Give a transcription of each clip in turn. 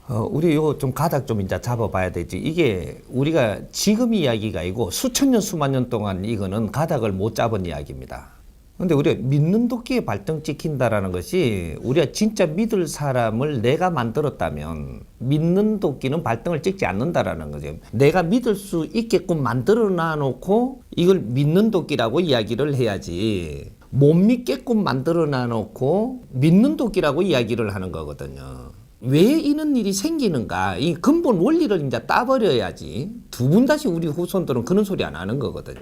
우리 요 좀 가닥 좀 이제 잡아봐야 되지. 이게 우리가 지금 이야기가 아니고 수천 년, 수만 년 동안 이거는 가닥을 못 잡은 이야기입니다. 근데 우리가 믿는 도끼에 발등 찍힌다라는 것이 우리가 진짜 믿을 사람을 내가 만들었다면 믿는 도끼는 발등을 찍지 않는다라는 거죠. 내가 믿을 수 있게끔 만들어 놔놓고 이걸 믿는 도끼라고 이야기를 해야지. 못 믿게끔 만들어 놔놓고 믿는 도끼라고 이야기를 하는 거거든요. 왜 이런 일이 생기는가? 이 근본 원리를 이제 따버려야지. 두 분 다시 우리 후손들은 그런 소리 안 하는 거거든요.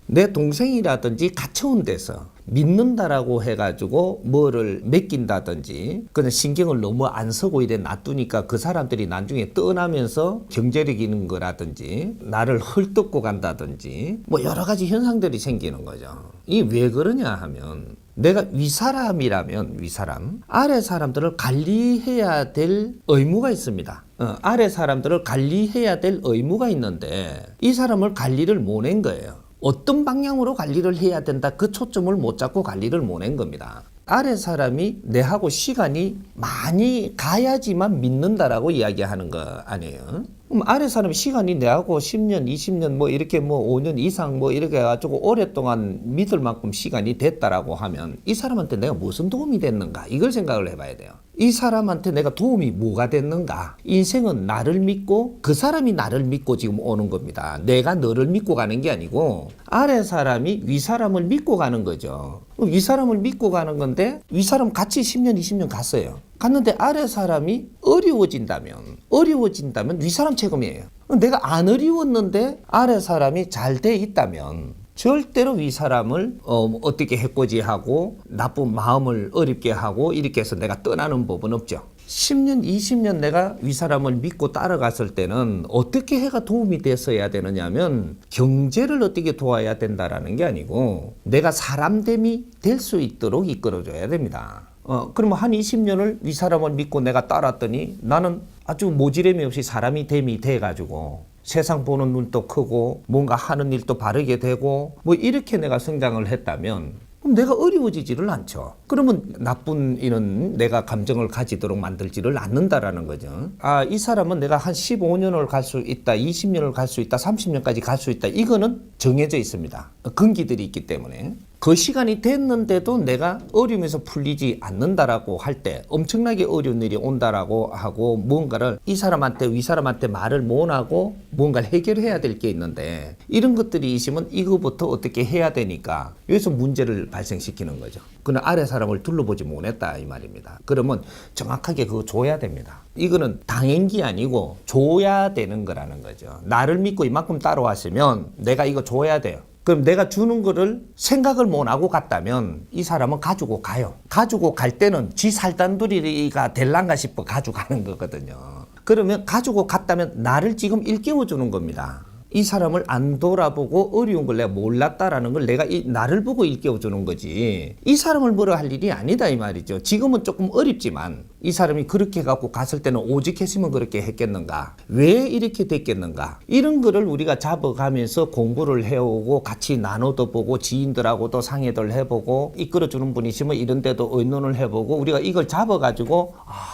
내 동생이라든지 갇혀온 데서 믿는다라고 해가지고 뭐를 맡긴다든지 그냥 신경을 너무 안 쓰고 이래 놔두니까 그 사람들이 나중에 떠나면서 경제력 있는 거라든지 나를 헐뜯고 간다든지 뭐 여러 가지 현상들이 생기는 거죠. 이 왜 그러냐 하면 내가 윗사람이라면 윗사람 아래 사람들을 관리해야 될 의무가 있습니다. 아래 사람들을 관리해야 될 의무가 있는데 이 사람을 관리를 못 한 거예요. 어떤 방향으로 관리를 해야 된다 그 초점을 못 잡고 관리를 못 한 겁니다. 아래 사람이 내하고 시간이 많이 가야지만 믿는다라고 이야기하는 거 아니에요. 그럼 아래 사람이 시간이 내하고 10년, 20년 뭐 이렇게 뭐 5년 이상 뭐 이렇게 해가지고 오랫동안 믿을 만큼 시간이 됐다라고 하면 이 사람한테 내가 무슨 도움이 됐는가 이걸 생각을 해봐야 돼요. 이 사람한테 내가 도움이 뭐가 됐는가? 인생은 나를 믿고 그 사람이 나를 믿고 지금 오는 겁니다. 내가 너를 믿고 가는 게 아니고 아래 사람이 위 사람을 믿고 가는 거죠. 위 사람을 믿고 가는 건데 위 사람 같이 10년, 20년 갔어요. 갔는데 아래 사람이 어려워진다면 위 사람 책임이에요. 내가 안 어려웠는데 아래 사람이 잘 돼 있다면 절대로 위 사람을 어떻게 해코지하고 나쁜 마음을 어렵게 하고 이렇게 해서 내가 떠나는 법은 없죠. 10년, 20년 내가 위 사람을 믿고 따라갔을 때는 어떻게 해가 도움이 됐어야 되느냐면 경제를 어떻게 도와야 된다라는 게 아니고 내가 사람됨이 될 수 있도록 이끌어줘야 됩니다. 그러면 한 20년을 위 사람을 믿고 내가 따랐더니 나는 아주 모지름이 없이 사람이 됨이 돼가지고 세상 보는 눈도 크고 뭔가 하는 일도 바르게 되고 뭐 이렇게 내가 성장을 했다면 그럼 내가 어려워지지를 않죠. 그러면 나쁜 이런 내가 감정을 가지도록 만들지를 않는다라는 거죠. 이 사람은 내가 한 15년을 갈 수 있다, 20년을 갈 수 있다, 30년까지 갈 수 있다. 이거는 정해져 있습니다. 근기들이 있기 때문에. 그 시간이 됐는데도 내가 어려움에서 풀리지 않는다라고 할 때 엄청나게 어려운 일이 온다라고 하고 뭔가를 이 사람한테 위 사람한테 말을 못 하고 뭔가를 해결해야 될 게 있는데 이런 것들이 있으면 이거부터 어떻게 해야 되니까 여기서 문제를 발생시키는 거죠. 그는 아래 사람을 둘러보지 못했다 이 말입니다. 그러면 정확하게 그거 줘야 됩니다. 이거는 당연기 아니고 줘야 되는 거라는 거죠. 나를 믿고 이만큼 따라왔으면 내가 이거 줘야 돼요. 그럼 내가 주는 거를 생각을 못 하고 갔다면 이 사람은 가지고 가요. 가지고 갈 때는 지 살단두리가 될란가 싶어 가져가는 거거든요. 그러면 가지고 갔다면 나를 지금 일깨워 주는 겁니다. 이 사람을 안 돌아보고 어려운 걸 내가 몰랐다라는 걸 내가 나를 보고 일깨워 주는 거지. 이 사람을 뭐라 할 일이 아니다 이 말이죠. 지금은 조금 어렵지만 이 사람이 그렇게 갖고 갔을 때는 오직했으면 그렇게 했겠는가? 왜 이렇게 됐겠는가? 이런 거를 우리가 잡아가면서 공부를 해오고 같이 나눠도 보고 지인들하고도 상의를 해보고 이끌어주는 분이시면 이런 데도 의논을 해보고 우리가 이걸 잡아가지고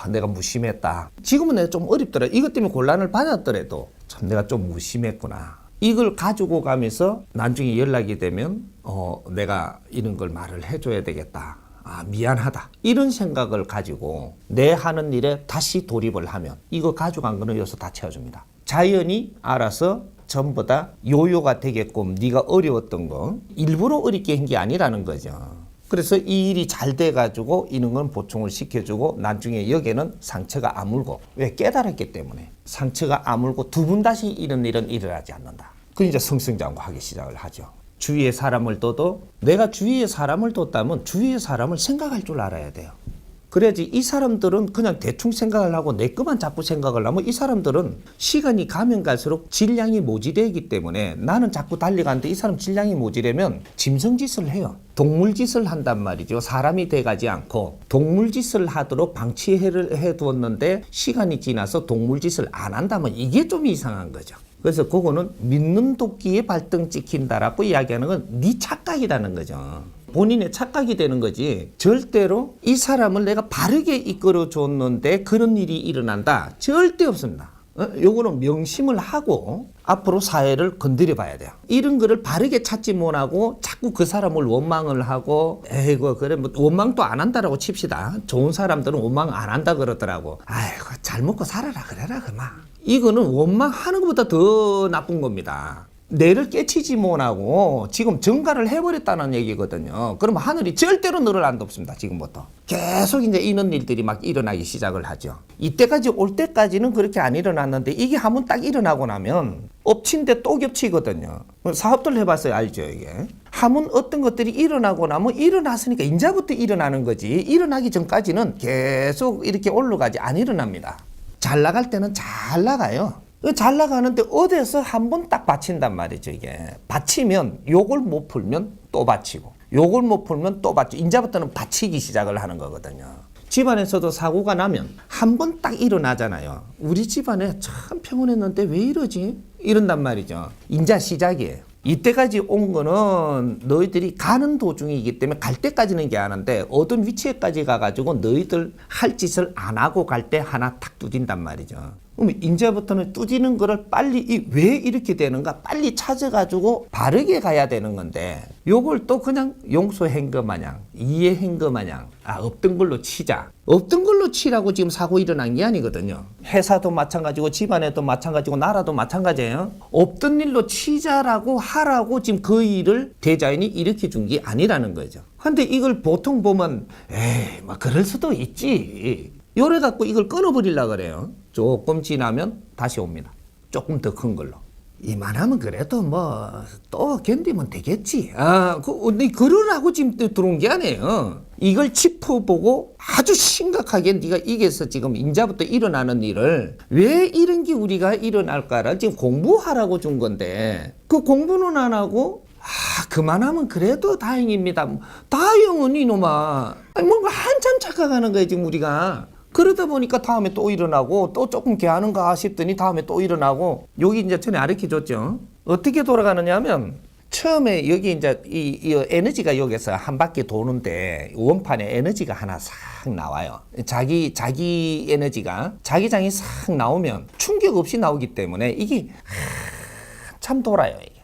내가 무심했다. 지금은 내가 좀 어렵더라. 이것 때문에 곤란을 받았더라도 참 내가 좀 무심했구나. 이걸 가지고 가면서 나중에 연락이 되면 내가 이런 걸 말을 해줘야 되겠다. 미안하다. 이런 생각을 가지고 내 하는 일에 다시 돌입을 하면 이거 가져간 거는 여기서 다 채워줍니다. 자연히 알아서 전부 다 요요가 되게끔 네가 어려웠던 거 일부러 어렵게 한 게 아니라는 거죠. 그래서 이 일이 잘 돼가지고 이런 건 보충을 시켜주고 나중에 여기는 상처가 아물고 왜 깨달았기 때문에 상처가 아물고 두 번 다시 이런 일은 일어나지 않는다. 그 이제 승승장구하기 시작을 하죠. 주위에 사람을 둬도 내가 주위에 사람을 뒀다면 주위의 사람을 생각할 줄 알아야 돼요. 그래야지 이 사람들은 그냥 대충 생각을 하고 내 것만 자꾸 생각을 하면 이 사람들은 시간이 가면 갈수록 질량이 모질되기 때문에 나는 자꾸 달려가는데 이 사람 질량이 모질하면 짐승짓을 해요. 동물짓을 한단 말이죠. 사람이 돼가지 않고 동물짓을 하도록 방치해 두었는데 시간이 지나서 동물짓을 안 한다면 이게 좀 이상한 거죠. 그래서 그거는 믿는 도끼에 발등 찍힌다라고 이야기하는 건 네 착각이라는 거죠. 본인의 착각이 되는 거지. 절대로 이 사람을 내가 바르게 이끌어 줬는데 그런 일이 일어난다. 절대 없습니다. 요거는 명심을 하고 앞으로 사회를 건드려 봐야 돼요. 이런 거를 바르게 찾지 못하고 자꾸 그 사람을 원망을 하고 에이고 그래 뭐 원망도 안 한다라고 칩시다. 좋은 사람들은 원망 안 한다 그러더라고. 아이고 잘 먹고 살아라 그래라 그만. 이거는 원망하는 것보다 더 나쁜 겁니다. 뇌를 깨치지 못하고 지금 증가를 해버렸다는 얘기거든요. 그러면 하늘이 절대로 너를 안 돕습니다. 지금부터. 계속 이제 이런 일들이 막 일어나기 시작을 하죠. 이때까지 올 때까지는 그렇게 안 일어났는데 이게 한번 딱 일어나고 나면 엎친 데 또 겹치거든요. 사업들 해봤어요. 알죠 이게. 한번 어떤 것들이 일어나고 나면 일어났으니까 이제부터 일어나는 거지. 일어나기 전까지는 계속 이렇게 올라가지 안 일어납니다. 잘 나갈 때는 잘 나가요. 잘 나가는데 어디서 한번 딱 받친단 말이죠, 이게. 받치면 요걸 못 풀면 또 받치고, 요걸 못 풀면 또 받치고, 이제부터는 받치기 시작을 하는 거거든요. 집안에서도 사고가 나면 한번 딱 일어나잖아요. 우리 집안에 참 평온했는데 왜 이러지? 이런단 말이죠. 이제 시작이에요. 이때까지 온 거는 너희들이 가는 도중이기 때문에 갈 때까지는 괜찮은데 어떤 위치에까지 가가지고 너희들 할 짓을 안 하고 갈 때 하나 탁 두진단 말이죠. 그럼 이제부터는 뚜지는 거를 빨리 왜 이렇게 되는가 빨리 찾아가지고 바르게 가야 되는 건데 요걸 또 그냥 용서한 거 마냥 이해한 거 마냥 없던 걸로 치자. 없던 걸로 치라고 지금 사고 일어난 게 아니거든요. 회사도 마찬가지고 집안에도 마찬가지고 나라도 마찬가지예요. 없던 일로 치자라고 하라고 지금 그 일을 대자연이 일으켜 준 게 아니라는 거죠. 근데 이걸 보통 보면 에이 뭐 그럴 수도 있지. 요래 갖고 이걸 끊어버리려고 그래요. 조금 지나면 다시 옵니다. 조금 더 큰 걸로. 이만하면 그래도 뭐 또 견디면 되겠지. 그러라고 지금 들어온 게 아니에요. 이걸 짚어보고 아주 심각하게 네가 이게서 지금 인자부터 일어나는 일을 왜 이런 게 우리가 일어날까를 지금 공부하라고 준 건데 그 공부는 안 하고 그만하면 그래도 다행입니다. 다행은 이놈아. 뭔가 한참 착각하는 거예요 지금 우리가. 그러다 보니까 다음에 또 일어나고 또 조금 개하는가 싶더니 다음에 또 일어나고 여기 이제 전에 가르쳐 줬죠. 어떻게 돌아가느냐 하면 처음에 여기 이제 이 에너지가 여기서 한 바퀴 도는데 원판에 에너지가 하나 싹 나와요. 자기 에너지가 자기장이 싹 나오면 충격 없이 나오기 때문에 이게 한참 돌아요. 이게.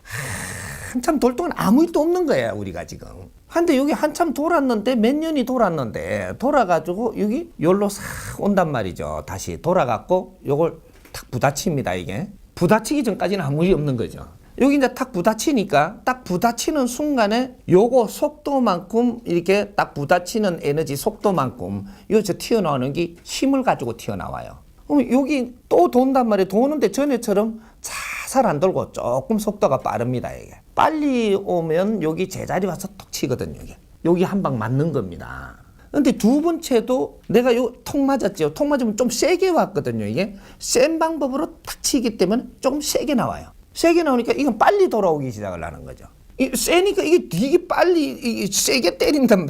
한참 돌 동안 아무 일도 없는 거야 우리가 지금. 근데 여기 한참 돌았는데 몇 년이 돌았는데 돌아가지고 여기 여기로 싹 온단 말이죠. 다시 돌아갔고 요걸 탁 부딪힙니다. 이게 부딪히기 전까지는 아무 일이 없는 거죠. 여기 이제 탁 부딪히니까 딱 부딪히는 순간에 요거 속도만큼 이렇게 딱 부딪히는 에너지 속도만큼 여기서 튀어나오는 게 힘을 가지고 튀어나와요. 그럼 여기 또 돈단 말이에요. 도는데 전에처럼 살살 안 돌고 조금 속도가 빠릅니다. 이게 빨리 오면 여기 제자리 와서 톡 치거든요. 여기 한 방 맞는 겁니다. 근데 두 번째도 내가 요 톡 맞았죠. 톡 맞으면 좀 세게 왔거든요. 이게 센 방법으로 탁 치기 때문에 조금 세게 나와요. 세게 나오니까 이건 빨리 돌아오기 시작을 하는 거죠. 세니까 이게 빨리 세게 때리니까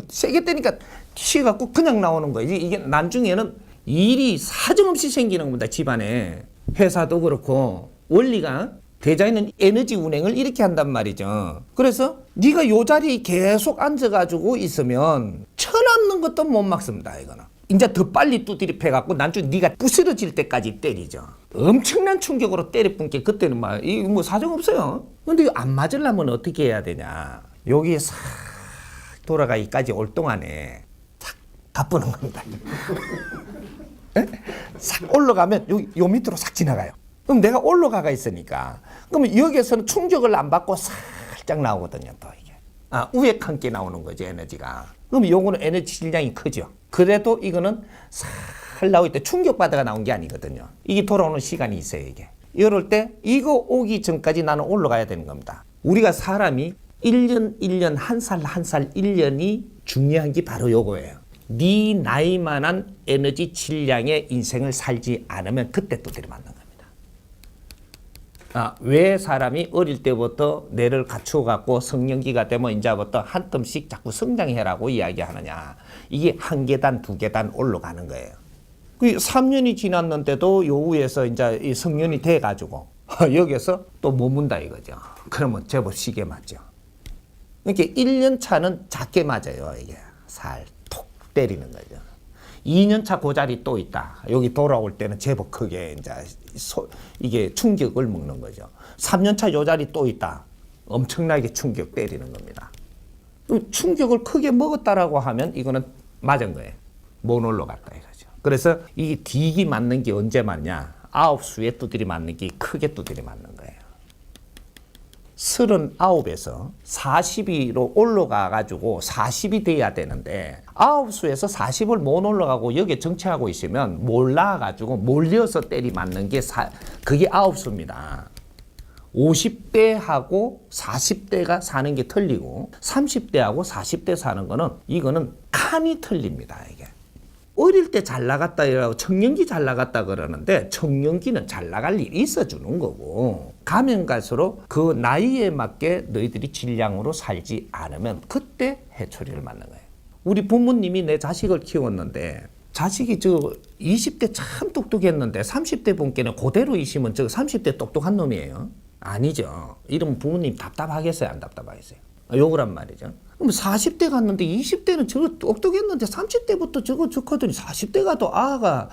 튀어갖고 그냥 나오는 거예요. 이게 나중에는 일이 사정없이 생기는 겁니다. 집안에. 회사도 그렇고 원리가 대자연은 에너지 운행을 이렇게 한단 말이죠. 그래서 네가 요 자리에 계속 앉아가지고 있으면 쳐남는 것도 못 막습니다. 이거는. 이제 더 빨리 두드려 패갖고 나중에 네가 부스러질 때까지 때리죠. 엄청난 충격으로 때려뿐게 그때는 이거 뭐 사정 없어요. 근데 이거 안 맞으려면 어떻게 해야 되냐. 여기에 싹 돌아가기까지 올 동안에 싹 가쁘는 겁니다. 싹 올라가면 요 밑으로 싹 지나가요. 그럼 내가 올라가가 있으니까 그러면 여기에서는 충격을 안 받고 살짝 나오거든요. 또 이게 우에 함께 나오는 거죠. 에너지가. 그럼 요거는 에너지 질량이 크죠. 그래도 이거는 살 나올 때 충격받아가 나온 게 아니거든요. 이게 돌아오는 시간이 있어요. 이게 이럴 때 이거 오기 전까지 나는 올라가야 되는 겁니다. 우리가 사람이 1년 한 살 1년이 중요한 게 바로 요거예요. 네 나이만한 에너지 질량의 인생을 살지 않으면 그때 또 들이맞는 겁니다. 왜 사람이 어릴 때부터 뇌를 갖추어갖고 성년기가 되면 이제부터 한 텀씩 자꾸 성장해라고 이야기하느냐. 이게 한 계단, 두 계단 올라가는 거예요. 3년이 지났는데도 요 위에서 이제 이 성년이 돼가지고 여기서 또 머문다 이거죠. 그러면 제법 시계 맞죠. 그러니까 1년 차는 작게 맞아요. 이게 살 톡 때리는 거죠. 2년 차 그 자리 또 있다. 여기 돌아올 때는 제법 크게 이제 이게 충격을 먹는 거죠. 3년 차 요 자리 또 있다. 엄청나게 충격 때리는 겁니다. 충격을 크게 먹었다라고 하면 이거는 맞은 거예요. 못 올라갔다 이거죠. 그래서 이 딕이 맞는 게 언제 맞냐? 9수에 두드리 맞는 게 크게 두드리 맞는 거예요. 39에서 40위로 올라가가지고 40이 돼야 되는데 9수에서 40을 못 올라가고 여기에 정체하고 있으면 몰라가지고 몰려서 때리 맞는 게 그게 9수입니다. 50대하고 40대가 사는 게 틀리고 30대하고 40대 사는 거는 이거는 칸이 틀립니다. 이게. 어릴 때 잘 나갔다 이라고 청년기 잘 나갔다 그러는데 청년기는 잘 나갈 일이 있어주는 거고 가면 갈수록 그 나이에 맞게 너희들이 질량으로 살지 않으면 그때 해초리를 맞는 거예요. 우리 부모님이 내 자식을 키웠는데 자식이 20대 참 똑똑했는데 30대 분께는 그대로 있으면 30대 똑똑한 놈이에요. 아니죠. 이러면 부모님 답답하겠어요? 안 답답하겠어요? 욕을 한 말이죠. 그럼 40대 갔는데 20대는 저거 똑똑했는데 30대부터 저거 좋거든요. 40대 가도 아가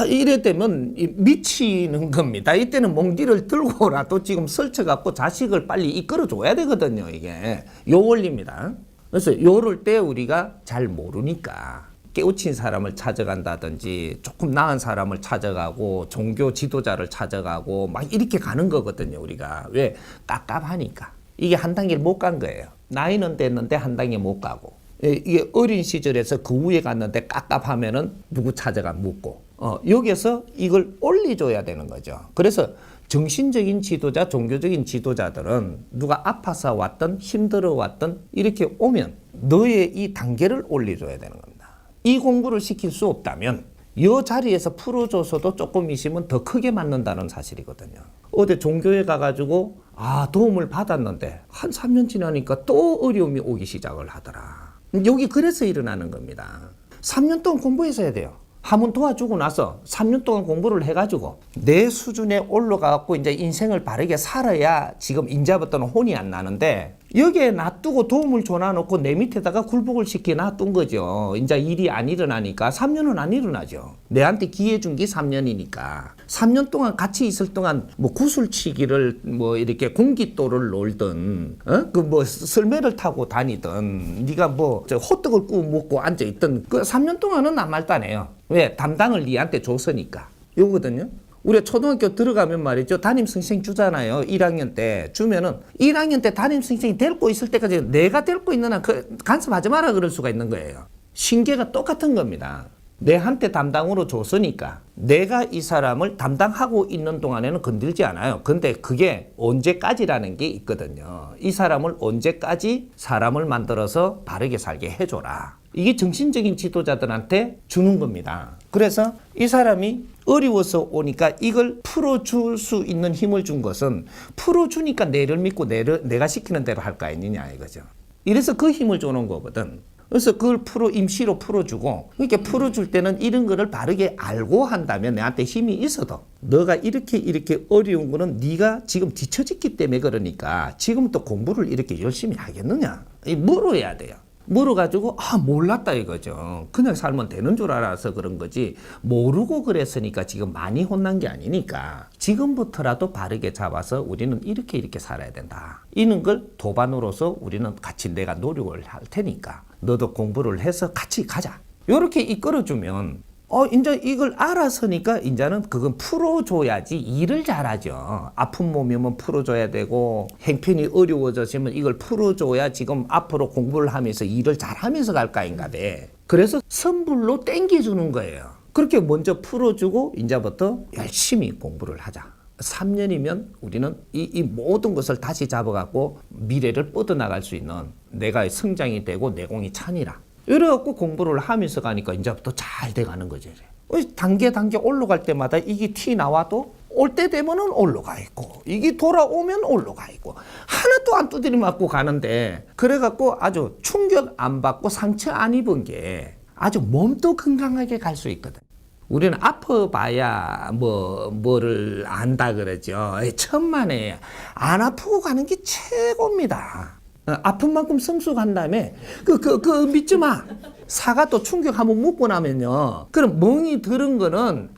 이래 되면 미치는 겁니다. 이때는 몽디를 들고라도 지금 설쳐갖고 자식을 빨리 이끌어줘야 되거든요. 이게 요 원리입니다. 그래서 요럴 때 우리가 잘 모르니까 깨우친 사람을 찾아간다든지 조금 나은 사람을 찾아가고 종교 지도자를 찾아가고 막 이렇게 가는 거거든요. 우리가 왜? 깝깝하니까. 이게 한 단계를 못 간 거예요. 나이는 됐는데 한 단계 못 가고 이게 어린 시절에서 그 위에 갔는데 깝깝하면은 누구 찾아가 묻고 여기서 이걸 올려줘야 되는 거죠. 그래서 정신적인 지도자, 종교적인 지도자들은 누가 아파서 왔든 힘들어 왔든 이렇게 오면 너의 이 단계를 올려줘야 되는 겁니다. 이 공부를 시킬 수 없다면 이 자리에서 풀어줘서도 조금 있으면 더 크게 맞는다는 사실이거든요. 어디 종교에 가가지고 도움을 받았는데 한 3년 지나니까 또 어려움이 오기 시작을 하더라. 여기 그래서 일어나는 겁니다. 3년 동안 공부했어야 돼요. 한번 도와주고 나서 3년 동안 공부를 해가지고 내 수준에 올라가고 이제 인생을 바르게 살아야 지금 인자부터는 혼이 안 나는데 여기에 놔두고 도움을 줘놔놓고 내 밑에다가 굴복을 시켜 놔둔 거죠. 이제 일이 안 일어나니까 3년은 안 일어나죠. 내한테 기회 준 게 3년이니까 3년 동안 같이 있을 동안 뭐 구슬치기를 뭐 이렇게 공깃돌을 놀든 쓸매를 타고 다니든 네가 뭐 호떡을 구워 먹고 앉아 있든 그 3년 동안은 아무 말도 안 해요. 왜? 담당을 니한테 줬으니까. 요거거든요. 우리가 초등학교 들어가면 말이죠. 담임 선생 주잖아요. 1학년 때 주면은 1학년 때 담임 선생이 데리고 있을 때까지 내가 데리고 있는 한 간섭하지 마라 그럴 수가 있는 거예요. 신계가 똑같은 겁니다. 내한테 담당으로 줬으니까 내가 이 사람을 담당하고 있는 동안에는 건들지 않아요. 근데 그게 언제까지라는 게 있거든요. 이 사람을 언제까지 사람을 만들어서 바르게 살게 해줘라. 이게 정신적인 지도자들한테 주는 겁니다. 그래서 이 사람이 어려워서 오니까 이걸 풀어줄 수 있는 힘을 준 것은 풀어주니까 내를 믿고 내가 시키는 대로 할 거 아니냐 이거죠. 이래서 그 힘을 주는 거거든. 그래서 그걸 임시로 풀어주고 이렇게 풀어줄 때는 이런 거를 바르게 알고 한다면 내한테 힘이 있어도 너가 이렇게 어려운 거는 네가 지금 뒤처졌기 때문에 그러니까 지금부터 공부를 이렇게 열심히 하겠느냐 물어야 돼요. 물어가지고 몰랐다 이거죠. 그냥 살면 되는 줄 알아서 그런 거지 모르고 그랬으니까 지금 많이 혼난 게 아니니까 지금부터라도 바르게 잡아서 우리는 이렇게 살아야 된다. 이런 걸 도반으로서 우리는 같이 내가 노력을 할 테니까 너도 공부를 해서 같이 가자. 이렇게 이끌어주면 이제 이걸 알았으니까 이제는 그건 풀어줘야지 일을 잘하죠. 아픈 몸이면 풀어줘야 되고 행편이 어려워졌으면 이걸 풀어줘야 지금 앞으로 공부를 하면서 일을 잘하면서 갈 거 아닌가 돼. 그래서 선불로 땡겨주는 거예요. 그렇게 먼저 풀어주고 이제부터 열심히 공부를 하자. 3년이면 우리는 이 모든 것을 다시 잡아갖고 미래를 뻗어나갈 수 있는 내가 성장이 되고 내공이 찬이라. 이래갖고 공부를 하면서 가니까 이제부터 잘 돼가는 거죠. 단계 올라갈 때마다 이게 티 나와도 올 때 되면은 올라가 있고 이게 돌아오면 올라가 있고 하나도 안 두드려 맞고 가는데 그래갖고 아주 충격 안 받고 상처 안 입은 게 아주 몸도 건강하게 갈 수 있거든. 우리는 아파봐야 뭐를 안다 그러죠. 천만에 안 아프고 가는 게 최고입니다. 아픈 만큼 성숙한 다음에 믿지 마. 사과 또 충격 한번 먹고 나면요. 그럼 멍이 들은 거는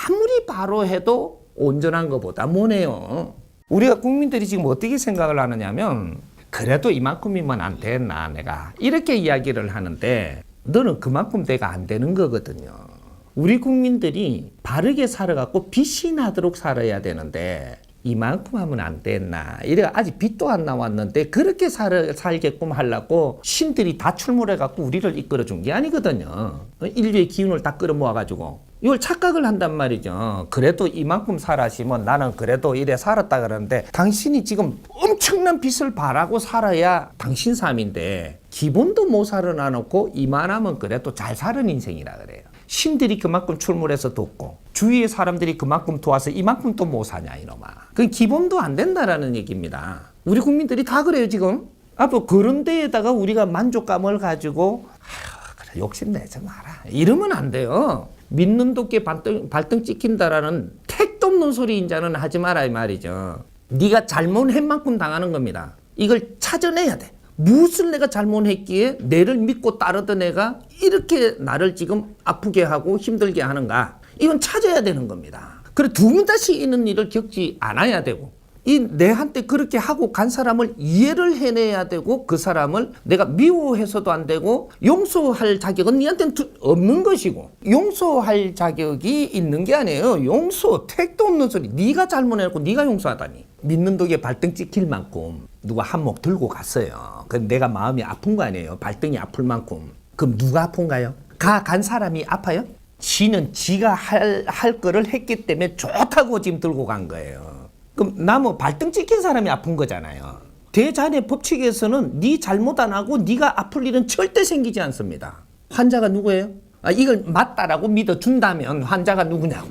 아무리 바로 해도 온전한 것보다 못해요. 우리가 국민들이 지금 어떻게 생각을 하느냐면 그래도 이만큼이면 안 됐나 내가 이렇게 이야기를 하는데 너는 그만큼 내가 안 되는 거거든요. 우리 국민들이 바르게 살아갖고 빛이 나도록 살아야 되는데 이만큼 하면 안 됐나 이래 아직 빛도 안 나왔는데 그렇게 살게끔 하려고 신들이 다 출몰해갖고 우리를 이끌어준 게 아니거든요. 인류의 기운을 다 끌어모아가지고 이걸 착각을 한단 말이죠. 그래도 이만큼 살아시면 나는 그래도 이래 살았다 그러는데 당신이 지금 엄청난 빛을 바라고 살아야 당신 삶인데 기본도 못 살아놔놓고 이만하면 그래도 잘 사는 인생이라 그래요. 신들이 그만큼 출몰해서 돕고 주위의 사람들이 그만큼 도와서 이만큼 또 못 사냐 이놈아. 그 기본도 안 된다라는 얘기입니다. 우리 국민들이 다 그래요 지금. 앞으로 그런 데에다가 우리가 만족감을 가지고 그래 욕심내지 마라 이러면 안 돼요. 믿는 도끼에 발등 찍힌다라는 택도 없는 소리 인자는 하지 마라 이 말이죠. 네가 잘못한 만큼 당하는 겁니다. 이걸 찾아내야 돼. 무엇을 내가 잘못했기에 내를 믿고 따르던 애가 이렇게 나를 지금 아프게 하고 힘들게 하는가. 이건 찾아야 되는 겁니다. 그래 두 번 다시 이런 일을 겪지 않아야 되고 이 내한테 그렇게 하고 간 사람을 이해를 해내야 되고 그 사람을 내가 미워해서도 안 되고 용서할 자격은 니한테는 없는 것이고 용서할 자격이 있는 게 아니에요. 용서 택도 없는 소리. 네가 잘못해놓고 네가 용서하다니. 믿는 독에 발등 찍힐 만큼 누가 한몫 들고 갔어요. 그럼 내가 마음이 아픈 거 아니에요. 발등이 아플 만큼. 그럼 누가 아픈가요? 간 사람이 아파요? 지는 지가 할 거를 했기 때문에 좋다고 지금 들고 간 거예요. 그럼 나무 발등 찍힌 사람이 아픈 거잖아요. 대잔의 법칙에서는 네 잘못 안 하고 네가 아플 일은 절대 생기지 않습니다. 환자가 누구예요? 이걸 맞다라고 믿어준다면 환자가 누구냐고.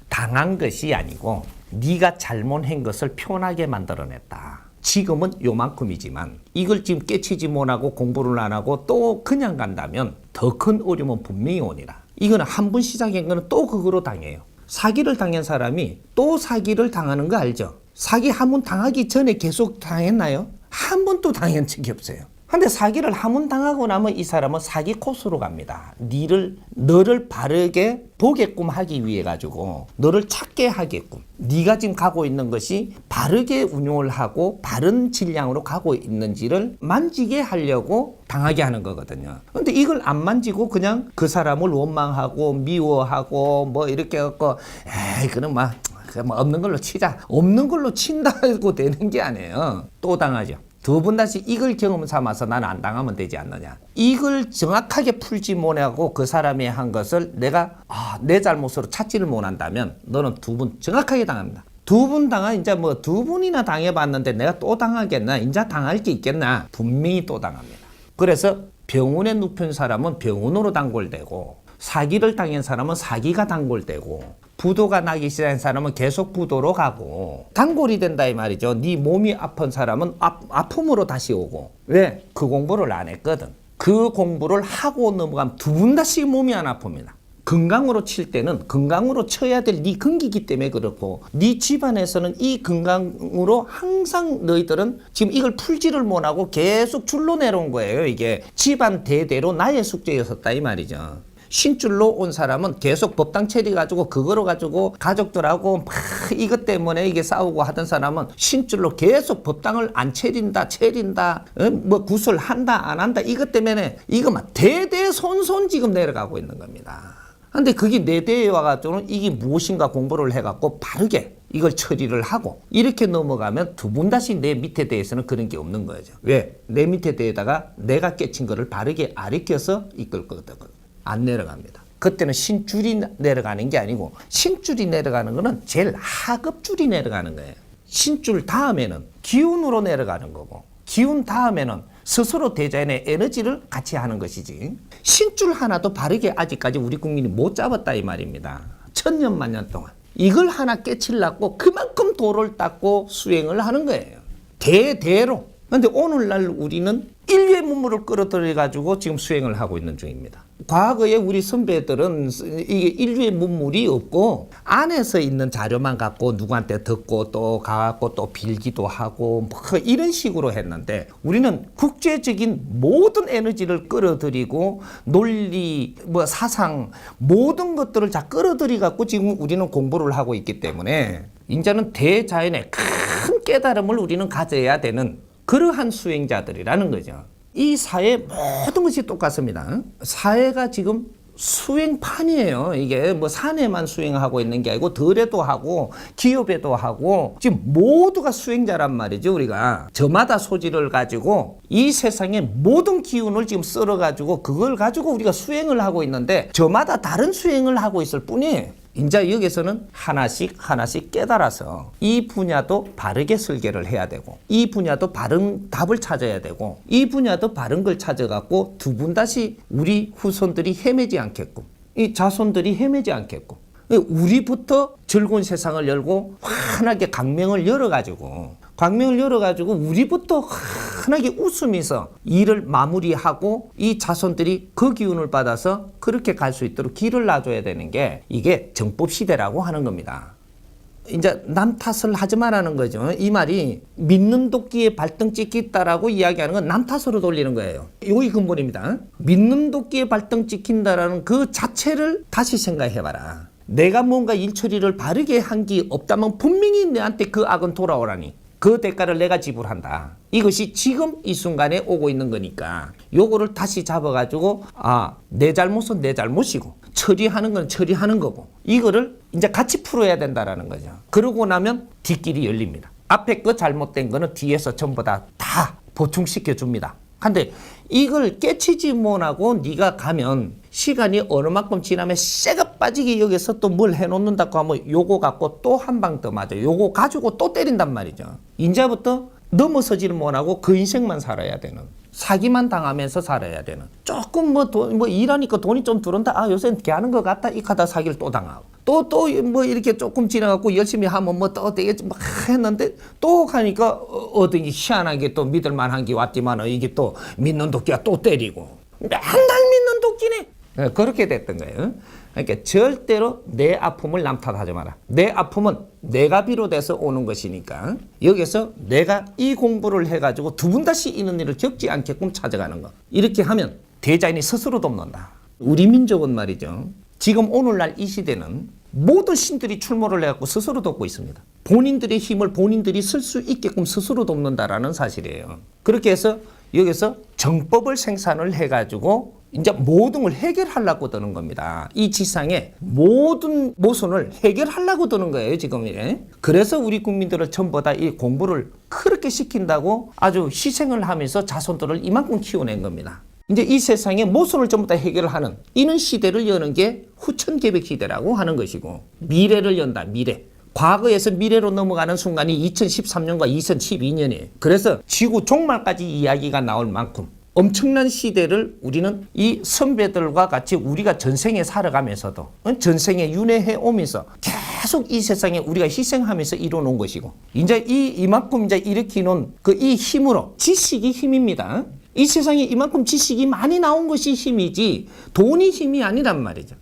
당한 것이 아니고 네가 잘못한 것을 표현하게 만들어냈다. 지금은 요만큼이지만 이걸 지금 깨치지 못하고 공부를 안 하고 또 그냥 간다면 더 큰 어려움은 분명히 오니라. 이거는 한 번 시작한 거는 또 그거로 당해요. 사기를 당한 사람이 또 사기를 당하는 거 알죠? 사기 한 번 당하기 전에 계속 당했나요? 한 번도 당한 적이 없어요. 근데 사기를 한 번 당하고 나면 이 사람은 사기 코스로 갑니다. 너를 바르게 보게끔 하기 위해 가지고 너를 찾게 하게끔 네가 지금 가고 있는 것이 바르게 운용을 하고 바른 질량으로 가고 있는지를 만지게 하려고 당하게 하는 거거든요. 근데 이걸 안 만지고 그냥 그 사람을 원망하고 미워하고 뭐 이렇게 해갖고 에이 그럼 막 없는 걸로 치자. 없는 걸로 친다고 되는 게 아니에요. 또 당하죠. 두 번 다시 이걸 경험 삼아서 나는 안 당하면 되지 않느냐. 이걸 정확하게 풀지 못하고 그 사람이 한 것을 내가 내 잘못으로 찾지를 못한다면 너는 두 번 정확하게 당합니다. 두 번 이제 뭐 두 번이나 당해봤는데 내가 또 당하겠나? 이제 당할 게 있겠나? 분명히 또 당합니다. 그래서 병원에 눕힌 사람은 병원으로 단골되고 사기를 당한 사람은 사기가 단골되고 부도가 나기 시작한 사람은 계속 부도로 가고 단골이 된다 이 말이죠. 네 몸이 아픈 사람은 아픔으로 다시 오고. 왜? 그 공부를 안 했거든. 그 공부를 하고 넘어가면 두 번 다시 몸이 안 아픕니다. 건강으로 칠 때는 건강으로 쳐야 될 네 근기이기 때문에 그렇고 네 집안에서는 이 건강으로 항상 너희들은 지금 이걸 풀지를 못하고 계속 줄로 내려온 거예요. 이게 집안 대대로 나의 숙제였었다 이 말이죠. 신줄로 온 사람은 계속 법당 체리 가지고 그거로 가지고 가족들하고 막 이것 때문에 이게 싸우고 하던 사람은 신줄로 계속 법당을 안 체린다 뭐 구슬한다 안 한다 이것 때문에 이거 막 대대손손 지금 내려가고 있는 겁니다. 근데 그게 내 대에 와가지고는 이게 무엇인가 공부를 해갖고 바르게 이걸 처리를 하고 이렇게 넘어가면 두 번 다시 내 밑에 대해서는 그런 게 없는 거죠. 왜? 내 밑에 대에다가 내가 깨친 거를 바르게 아리켜서 이끌 거거든. 안 내려갑니다. 그때는 신줄이 내려가는 게 아니고 신줄이 내려가는 거는 제일 하급줄이 내려가는 거예요. 신줄 다음에는 기운으로 내려가는 거고 기운 다음에는 스스로 대자연의 에너지를 같이 하는 것이지 신줄 하나도 바르게 아직까지 우리 국민이 못 잡았다 이 말입니다. 천년 만년 동안 이걸 하나 깨치려고 그만큼 도를 닦고 수행을 하는 거예요. 대대로. 근데 오늘날 우리는 인류의 문물을 끌어들여 가지고 지금 수행을 하고 있는 중입니다. 과거에 우리 선배들은 이게 인류의 문물이 없고 안에서 있는 자료만 갖고 누구한테 듣고 또 가갖고 또 빌기도 하고 뭐 이런 식으로 했는데 우리는 국제적인 모든 에너지를 끌어들이고 논리, 뭐 사상 모든 것들을 다 끌어들이 갖고 지금 우리는 공부를 하고 있기 때문에 이제는 대자연의 큰 깨달음을 우리는 가져야 되는 그러한 수행자들이라는 거죠. 이 사회 모든 것이 똑같습니다. 사회가 지금 수행판이에요. 이게 뭐 사내만 수행하고 있는 게 아니고 들에도 하고 기업에도 하고 지금 모두가 수행자란 말이죠. 우리가 저마다 소질을 가지고 이 세상의 모든 기운을 지금 썰어가지고 그걸 가지고 우리가 수행을 하고 있는데 저마다 다른 수행을 하고 있을 뿐이에요. 이제 여기서는 하나씩 깨달아서 이 분야도 바르게 설계를 해야 되고 이 분야도 바른 답을 찾아야 되고 이 분야도 바른 걸 찾아갖고 두 분 다시 우리 후손들이 헤매지 않겠고 이 자손들이 헤매지 않겠고 우리부터 즐거운 세상을 열고 환하게 광명을 열어가지고 우리부터 환하게 웃으면서 일을 마무리하고 이 자손들이 그 기운을 받아서 그렇게 갈 수 있도록 길을 놔줘야 되는 게 이게 정법 시대라고 하는 겁니다. 이제 남 탓을 하지 말라는 거죠. 이 말이 믿는 도끼에 발등 찍힌다라고 이야기하는 건 남 탓으로 돌리는 거예요. 여기 근본입니다. 믿는 도끼에 발등 찍힌다라는 그 자체를 다시 생각해봐라. 내가 뭔가 일 처리를 바르게 한 게 없다면 분명히 내한테 그 악은 돌아오라니. 그 대가를 내가 지불한다. 이것이 지금 이 순간에 오고 있는 거니까 요거를 다시 잡아가지고 내 잘못은 내 잘못이고 처리하는 건 처리하는 거고 이거를 이제 같이 풀어야 된다라는 거죠. 그러고 나면 뒷길이 열립니다. 앞에 거 잘못된 거는 뒤에서 전부 다 보충시켜 줍니다. 근데 이걸 깨치지 못하고 네가 가면 시간이 어느 만큼 지나면 쇠가 빠지게 여기서 또 뭘 해놓는다고 하면 요거 갖고 또 한 방 더 맞아요. 요거 가지고 또 때린단 말이죠. 이제부터 넘어서지를 못하고 그 인생만 살아야 되는, 사기만 당하면서 살아야 되는, 조금 뭐 일하니까 돈이 좀 들어온다, 요새는 개하는 것 같다, 이 카다 사기를 또 당하고 또 뭐 이렇게 조금 지나갖고 열심히 하면 뭐 또 되겠지 막 했는데 또 가니까 어떤 희한하게 또 믿을 만한 게 왔지만 이게 또 믿는 도끼가 또 때리고 맨날 믿는 도끼네. 그렇게 됐던 거예요. 그러니까 절대로 내 아픔을 남 탓하지 마라. 내 아픔은 내가 비롯해서 오는 것이니까 여기서 내가 이 공부를 해가지고 두 분 다시 이런 일을 겪지 않게끔 찾아가는 거. 이렇게 하면 대자연이 스스로 돕는다. 우리 민족은 말이죠. 지금 오늘날 이 시대는 모든 신들이 출몰을 해갖고 스스로 돕고 있습니다. 본인들의 힘을 본인들이 쓸 수 있게끔 스스로 돕는다라는 사실이에요. 그렇게 해서 여기서 정법을 생산을 해가지고 이제 모든 걸 해결하려고 드는 겁니다. 이 지상의 모든 모순을 해결하려고 드는 거예요, 지금. 그래서 우리 국민들을 전부 다 이 공부를 그렇게 시킨다고 아주 희생을 하면서 자손들을 이만큼 키워낸 겁니다. 이제 이 세상의 모순을 전부 다 해결하는 이런 시대를 여는 게 후천개벽 시대라고 하는 것이고, 미래를 연다, 미래. 과거에서 미래로 넘어가는 순간이 2013년과 2012년이에요. 그래서 지구 종말까지 이야기가 나올 만큼 엄청난 시대를 우리는 이 선배들과 같이 우리가 전생에 살아가면서도 전생에 윤회해 오면서 계속 이 세상에 우리가 희생하면서 이뤄놓은 것이고, 이제 이만큼 이제 일으키는 이 힘으로, 지식이 힘입니다. 이 세상에 이만큼 지식이 많이 나온 것이 힘이지 돈이 힘이 아니란 말이죠.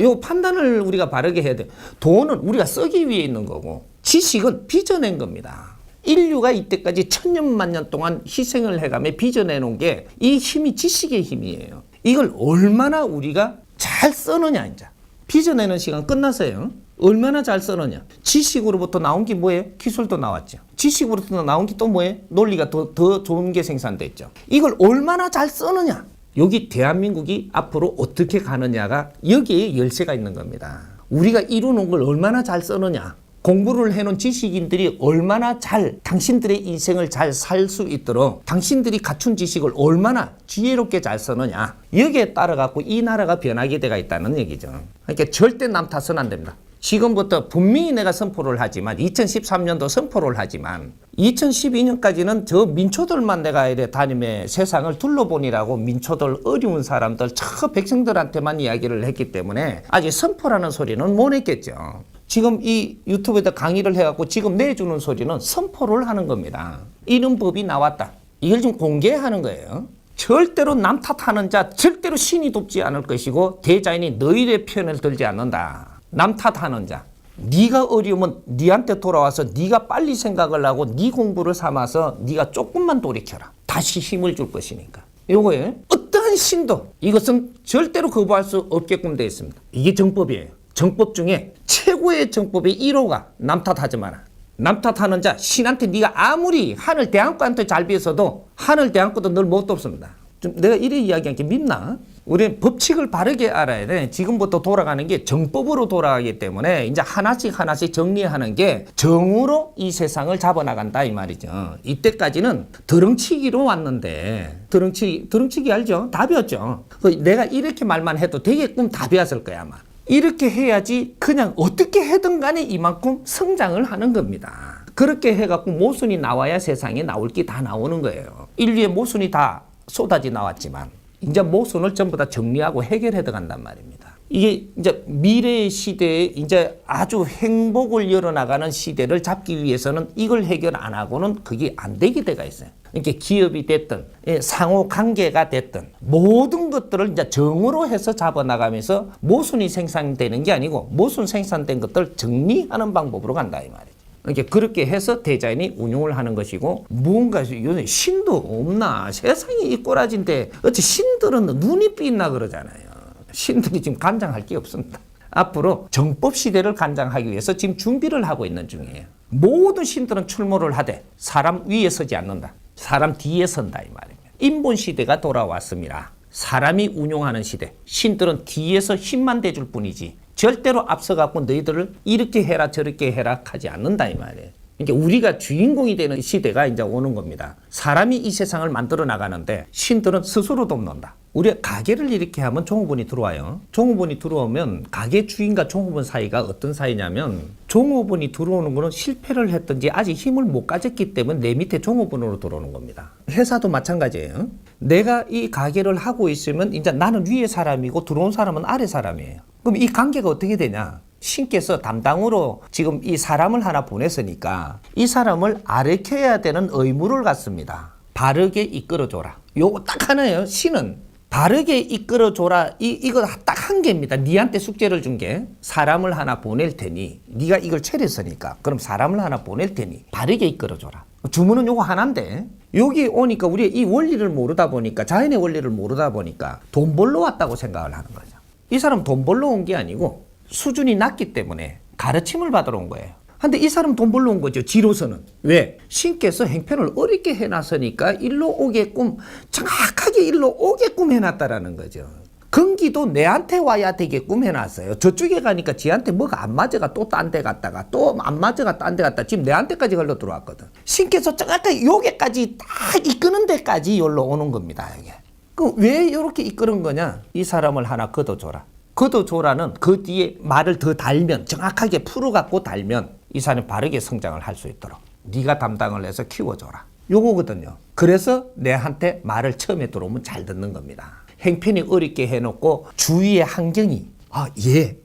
요 판단을 우리가 바르게 해야 돼. 돈은 우리가 쓰기 위해 있는 거고 지식은 빚어낸 겁니다. 인류가 이때까지 천년만 년 동안 희생을 해가며 빚어내놓은 게 이 힘이 지식의 힘이에요. 이걸 얼마나 우리가 잘 쓰느냐. 이제 빚어내는 시간 끝났어요. 얼마나 잘 쓰느냐. 지식으로부터 나온 게 뭐예요? 기술도 나왔죠. 지식으로부터 나온 게 또 뭐예요? 논리가 더 좋은 게 생산됐죠. 이걸 얼마나 잘 쓰느냐. 여기 대한민국이 앞으로 어떻게 가느냐가 여기에 열쇠가 있는 겁니다. 우리가 이루는 걸 얼마나 잘 쓰느냐. 공부를 해놓은 지식인들이 얼마나 잘 당신들의 인생을 잘 살 수 있도록 당신들이 갖춘 지식을 얼마나 지혜롭게 잘 쓰느냐. 여기에 따라 갖고 이 나라가 변하게 돼가 있다는 얘기죠. 그러니까 절대 남 탓은 안 됩니다. 지금부터 분명히 내가 선포를 하지만 2013년도 선포를 하지만 2012년까지는 저 민초들만 내가 이래 다니며 세상을 둘러보니라고 민초들 어려운 사람들 저 백성들한테만 이야기를 했기 때문에 아직 선포라는 소리는 못 했겠죠. 지금 이 유튜브에다 강의를 해갖고 지금 내주는 소리는 선포를 하는 겁니다. 이런 법이 나왔다. 이걸 좀 공개하는 거예요. 절대로 남 탓하는 자 절대로 신이 돕지 않을 것이고 대자연이 너희의 편을 들지 않는다. 남 탓하는 자. 네가 어려우면 네한테 돌아와서 네가 빨리 생각을 하고 네 공부를 삼아서 네가 조금만 돌이켜라. 다시 힘을 줄 것이니까. 요거에 어떠한 신도 이것은 절대로 거부할 수 없게끔 되어 있습니다. 이게 정법이에요. 정법 중에 최고의 정법의 1호가 남 탓하지 마라. 남 탓하는 자 신한테 네가 아무리 하늘 대항권한테 잘 비해서도 하늘 대항권도 널 못 돕습니다. 좀 내가 이래 이야기한 게 밉나? 우리는 법칙을 바르게 알아야 돼. 지금부터 돌아가는 게 정법으로 돌아가기 때문에 이제 하나씩 하나씩 정리하는 게 정으로 이 세상을 잡아나간다 이 말이죠. 이때까지는 드렁치기로 왔는데 드렁치기 알죠? 답이었죠. 내가 이렇게 말만 해도 되게끔 답이었을 거야 아마. 이렇게 해야지 그냥 어떻게 해든 간에 이만큼 성장을 하는 겁니다. 그렇게 해갖고 모순이 나와야 세상에 나올 게 다 나오는 거예요. 인류의 모순이 다 쏟아져 나왔지만 이제 모순을 전부 다 정리하고 해결해 들어간단 말입니다. 이게 이제 미래의 시대에 이제 아주 행복을 열어나가는 시대를 잡기 위해서는 이걸 해결 안 하고는 그게 안 되게 돼가 있어요. 이렇게 기업이 됐든 상호 관계가 됐든 모든 것들을 이제 정으로 해서 잡아나가면서 모순이 생산되는 게 아니고 모순 생산된 것들 정리하는 방법으로 간다 이 말이죠. 이렇게 그렇게 해서 대자연이 운용을 하는 것이고 무언가 요새 신도 없나 세상이 이 꼬라진데 어찌 신들은 눈이 삐있나 그러잖아요. 신들이 지금 간장할 게 없습니다. 앞으로 정법 시대를 간장하기 위해서 지금 준비를 하고 있는 중이에요. 모든 신들은 출몰을 하되 사람 위에 서지 않는다. 사람 뒤에 선다 이 말입니다. 인본 시대가 돌아왔습니다. 사람이 운용하는 시대. 신들은 뒤에서 힘만 대줄 뿐이지 절대로 앞서갖고 너희들을 이렇게 해라 저렇게 해라 하지 않는다 이 말이에요. 그러니까 우리가 주인공이 되는 시대가 이제 오는 겁니다. 사람이 이 세상을 만들어 나가는데 신들은 스스로 돕는다. 우리가 가게를 이렇게 하면 종업원이 들어와요. 종업원이 들어오면 가게 주인과 종업원 사이가 어떤 사이냐면 종업원이 들어오는 거는 실패를 했든지 아직 힘을 못 가졌기 때문에 내 밑에 종업원으로 들어오는 겁니다. 회사도 마찬가지예요. 내가 이 가게를 하고 있으면 이제 나는 위에 사람이고 들어온 사람은 아래 사람이에요. 그럼 이 관계가 어떻게 되냐? 신께서 담당으로 지금 이 사람을 하나 보냈으니까 이 사람을 아르켜야 되는 의무를 갖습니다. 바르게 이끌어줘라. 요거 딱 하나예요. 신은 바르게 이끌어줘라. 이거 딱 한 개입니다. 니한테 숙제를 준 게 사람을 하나 보낼 테니 네가 이걸 차렸으니까 그럼 사람을 하나 보낼 테니 바르게 이끌어줘라. 주문은 요거 하나인데 여기 오니까 우리 이 원리를 모르다 보니까 자연의 원리를 모르다 보니까 돈 벌러 왔다고 생각을 하는 거죠. 이 사람 돈 벌러 온 게 아니고 수준이 낮기 때문에 가르침을 받으러 온 거예요. 근데 이 사람 돈 벌러 온 거죠. 지로서는. 왜? 신께서 행편을 어렵게 해놨으니까 일로 오게끔 정확하게 일로 오게끔 해놨다라는 거죠. 건기도 내한테 와야 되게끔 해놨어요. 저쪽에 가니까 지한테 뭐가 안 맞아가 또 딴 데 갔다가 또 안 맞아가 딴 데 갔다 지금 내한테까지 흘러 들어왔거든. 신께서 정확하게 요게까지 딱 이끄는 데까지 여기로 오는 겁니다. 이게. 그럼 왜 이렇게 이끄는 거냐? 이 사람을 하나 걷어줘라. 걷어줘라는 그 뒤에 말을 더 달면 정확하게 풀어갖고 달면 이 사람이 바르게 성장을 할 수 있도록 네가 담당을 해서 키워줘라. 요거거든요. 그래서 내한테 말을 처음에 들어오면 잘 듣는 겁니다. 행편이 어렵게 해놓고 주위의 환경이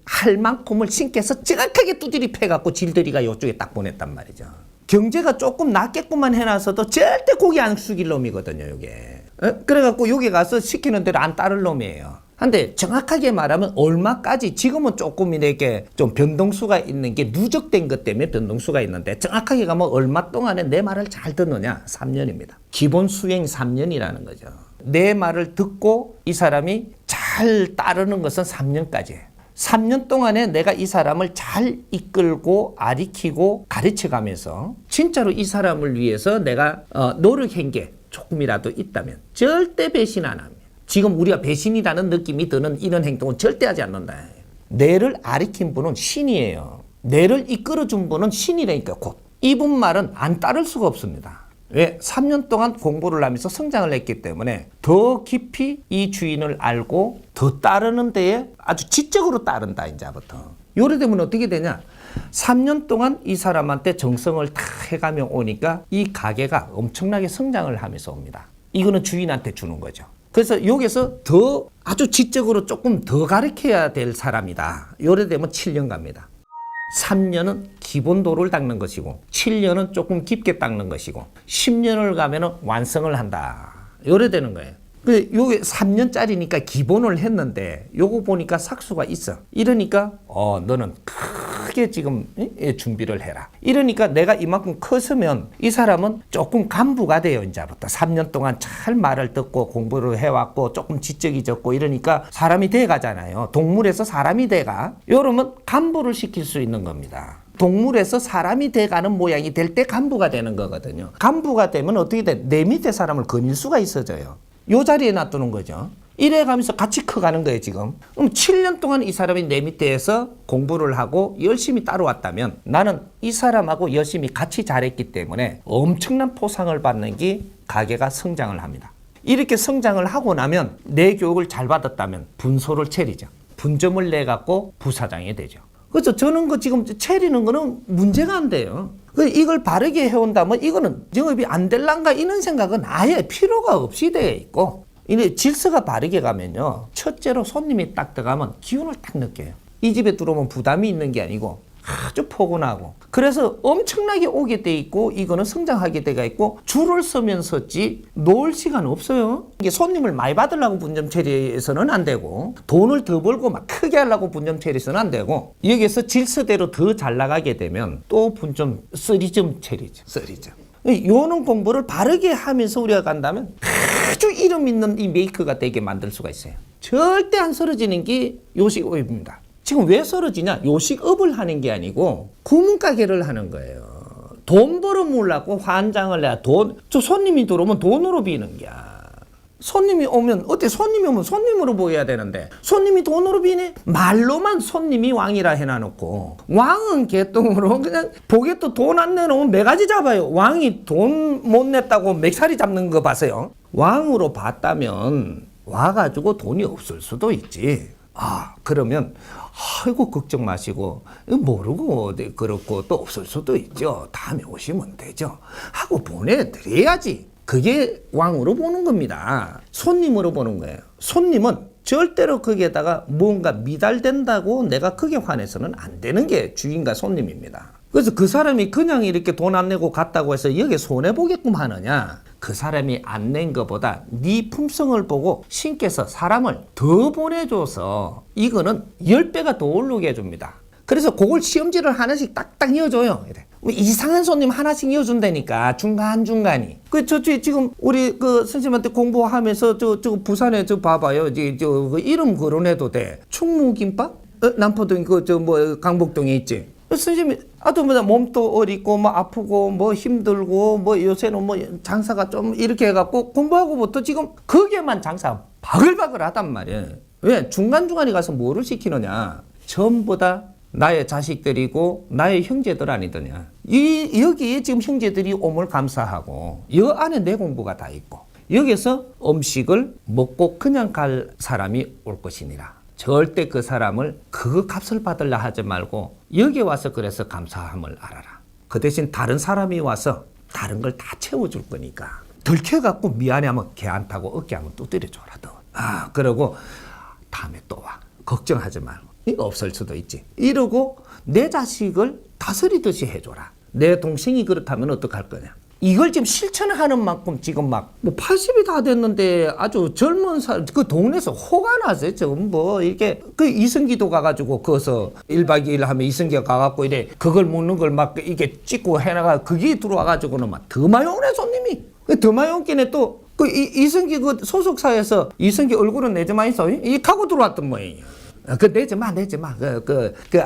할 만큼을 신께서 정확하게 두드리 패갖고 질들이가 이쪽에 딱 보냈단 말이죠. 경제가 조금 낮게끔만 해놔서도 절대 고개 안 숙일 놈이거든요. 이게. 그래갖고 여기 가서 시키는 대로 안 따를 놈이에요. 근데 정확하게 말하면 얼마까지 지금은 조금 이렇게 좀 변동수가 있는 게 누적된 것 때문에 변동수가 있는데 정확하게 가면 얼마 동안에 내 말을 잘 듣느냐 3년입니다. 기본 수행 3년이라는 거죠. 내 말을 듣고 이 사람이 잘 따르는 것은 3년까지예요. 3년 동안에 내가 이 사람을 잘 이끌고 아리키고 가르쳐가면서 진짜로 이 사람을 위해서 내가 노력한 게 조금이라도 있다면 절대 배신 안 합니다. 지금 우리가 배신이라는 느낌이 드는 이런 행동은 절대 하지 않는다. 뇌를 아리킨 분은 신이에요. 뇌를 이끌어준 분은 신이라니까 곧. 이분 말은 안 따를 수가 없습니다. 왜? 3년 동안 공부를 하면서 성장을 했기 때문에 더 깊이 이 주인을 알고 더 따르는 데에 아주 지적으로 따른다 이제부터. 요래 되면 어떻게 되냐? 3년 동안 이 사람한테 정성을 다 해가며 오니까 이 가게가 엄청나게 성장을 하면서 옵니다. 이거는 주인한테 주는 거죠. 그래서 여기서 더 아주 지적으로 조금 더 가르쳐야 될 사람이다. 요래 되면 7년 갑니다. 3년은 기본도를 닦는 것이고 7년은 조금 깊게 닦는 것이고 10년을 가면 완성을 한다. 요래 되는 거예요. 요게 3년짜리니까 기본을 했는데 요거 보니까 삭수가 있어. 이러니까 너는 크게 지금 준비를 해라. 이러니까 내가 이만큼 컸으면 이 사람은 조금 간부가 돼요. 이제부터 3년 동안 잘 말을 듣고 공부를 해왔고 조금 지적이 적고 이러니까 사람이 돼가잖아요. 동물에서 사람이 돼가. 이러면 간부를 시킬 수 있는 겁니다. 동물에서 사람이 돼가는 모양이 될 때 간부가 되는 거거든요. 간부가 되면 어떻게 돼? 내 밑에 사람을 거닐 수가 있어져요. 요 자리에 놔두는 거죠. 이래 가면서 같이 커가는 거예요, 지금. 그럼 7년 동안 이 사람이 내 밑에서 공부를 하고 열심히 따라왔다면 나는 이 사람하고 열심히 같이 잘했기 때문에 엄청난 포상을 받는 게 가게가 성장을 합니다. 이렇게 성장을 하고 나면 내 교육을 잘 받았다면 분소를 차리죠. 분점을 내갖고 부사장이 되죠. 그래서 저는 지금 차리는 거는 문제가 안 돼요. 이걸 바르게 해온다면 이거는 영업이 안 될란가 이런 생각은 아예 필요가 없이 되어 있고, 이제 질서가 바르게 가면요. 첫째로 손님이 딱 들어가면 기운을 딱 느껴요. 이 집에 들어오면 부담이 있는 게 아니고 아주 포근하고, 그래서 엄청나게 오게 돼 있고 이거는 성장하게 돼가 있고 줄을 서면서지 놓을 시간 없어요. 이게 손님을 많이 받으려고 분점 처리해서는 안 되고 돈을 더 벌고 막 크게 하려고 분점 처리해서는 안 되고, 여기서 질서대로 더 잘 나가게 되면 또 분점 3점 처리죠. 3점. 요런 공부를 바르게 하면서 우리가 간다면 아주 이름 있는 이 메이커가 되게 만들 수가 있어요. 절대 안 쓰러지는 게 요식업입니다. 지금 왜 쓰러지냐? 요식업을 하는 게 아니고 구문가게를 하는 거예요. 돈 벌어먹으려고 환장을 해야 저 손님이 들어오면 돈으로 비는 거야. 손님이 오면 어때? 손님이 오면 손님으로 보여야 되는데 손님이 돈으로 비네? 말로만 손님이 왕이라 해놔놓고 왕은 개똥으로 그냥 보게또 돈 안 내놓으면 매가지 잡아요. 왕이 돈 못 냈다고 맥살이 잡는 거 봤어요. 왕으로 봤다면 와가지고 돈이 없을 수도 있지. 그러면 아이고 걱정 마시고 모르고 그렇고 또 없을 수도 있죠. 다음에 오시면 되죠 하고 보내드려야지. 그게 왕으로 보는 겁니다. 손님으로 보는 거예요. 손님은 절대로 거기에다가 뭔가 미달된다고 내가 크게 화내서는 안 되는 게 주인과 손님입니다. 그래서 그 사람이 그냥 이렇게 돈 안 내고 갔다고 해서 여기에 손해보게끔 하느냐? 그 사람이 안 낸 것보다 네 품성을 보고 신께서 사람을 더 보내줘서 이거는 10배가 더 오르게 해줍니다. 그래서 그걸 시험지를 하나씩 딱딱 이어줘요. 이래. 이상한 손님 하나씩 이어준다니까, 중간중간이. 지금 우리 선생님한테 공부하면서 부산에 봐봐요. 그 이름 거론해도 돼. 충무김밥? 남포동 강북동에 있지. 선생님이 몸도 어리고 아프고 힘들고 요새는 장사가 좀 이렇게 해갖고 공부하고부터 지금 거기에만 장사 바글바글 하단 말이에요. 왜? 중간중간에 가서 뭐를 시키느냐? 전부 다 나의 자식들이고 나의 형제들 아니더냐. 여기에 지금 형제들이 오물 감사하고 여 안에 내 공부가 다 있고 여기서 음식을 먹고 그냥 갈 사람이 올 것이니라. 절대 그 사람을 그 값을 받으려 하지 말고 여기 와서 그래서 감사함을 알아라. 그 대신 다른 사람이 와서 다른 걸 다 채워줄 거니까 들켜갖고 미안해하면 걔한테하고 어깨하면 두드려줘라. 그러고 다음에 또 와. 걱정하지 말고. 이거 없을 수도 있지. 이러고 내 자식을 다스리듯이 해줘라. 내 동생이 그렇다면 어떡할 거냐. 이걸 지금 실천하는 만큼 지금 80이 다 됐는데 아주 젊은 사람, 그 동네에서 호가 나세요. 지금 이렇게 이승기도 가가지고 거기서 1박 2일 하면 이승기가 가갖고 이래 그걸 먹는 걸 이게 찍고 해나가 그게 들어와가지고는 더 많이 오네, 손님이. 더 많이 온게네 또. 이승기 소속사에서 이승기 얼굴은 내지 마 있어. 이 가고 들어왔던 모양이야. 내지 마.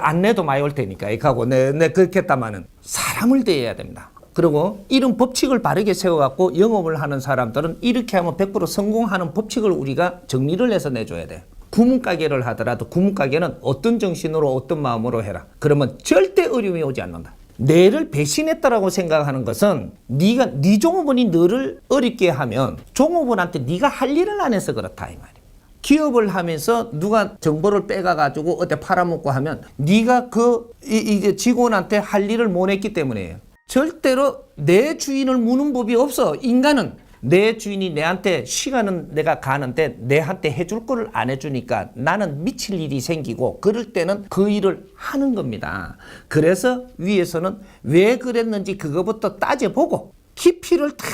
안 내도 많이 올 테니까. 이 가고 내 그렇게 했다마는 사람을 대해야 됩니다. 그리고 이런 법칙을 바르게 세워갖고 영업을 하는 사람들은 이렇게 하면 100% 성공하는 법칙을 우리가 정리를 해서 내줘야 돼. 구문가게를 하더라도 구문가게는 어떤 정신으로 어떤 마음으로 해라. 그러면 절대 어려움이 오지 않는다. 내를 배신했다라고 생각하는 것은 네 종업원이 너를 어렵게 하면 종업원한테 네가 할 일을 안 해서 그렇다 이 말이야. 기업을 하면서 누가 정보를 빼가가지고 어디 팔아먹고 하면 네가 이제 직원한테 할 일을 못 했기 때문이에요. 절대로 내 주인을 무는 법이 없어. 인간은 내 주인이 내한테 시간은 내가 가는데 내한테 해줄 거를 안 해주니까 나는 미칠 일이 생기고 그럴 때는 그 일을 하는 겁니다. 그래서 위에서는 왜 그랬는지 그거부터 따져보고 깊이를 다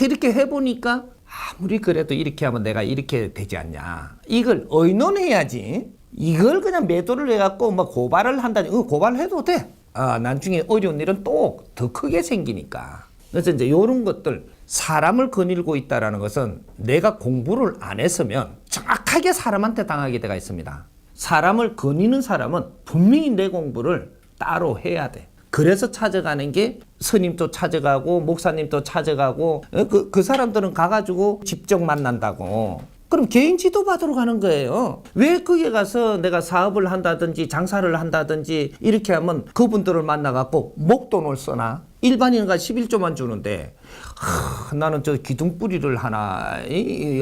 이렇게 해보니까 아무리 그래도 이렇게 하면 내가 이렇게 되지 않냐. 이걸 의논해야지. 이걸 그냥 매도를 해갖고 뭐 고발을 한다니, 고발을 해도 돼. 나중에 어려운 일은 또 더 크게 생기니까. 그래서 이제 이런 것들, 사람을 거닐고 있다라는 것은 내가 공부를 안 했으면 정확하게 사람한테 당하게 돼가 있습니다. 사람을 거니는 사람은 분명히 내 공부를 따로 해야 돼. 그래서 찾아가는 게 스님도 찾아가고 목사님도 찾아가고 그 사람들은 가가지고 직접 만난다고. 그럼 개인 지도 받으러 가는 거예요. 왜 거기에 가서 내가 사업을 한다든지 장사를 한다든지 이렇게 하면 그분들을 만나갖고 목돈을 써나? 일반인가 11조만 주는데 나는 저 기둥뿌리를 하나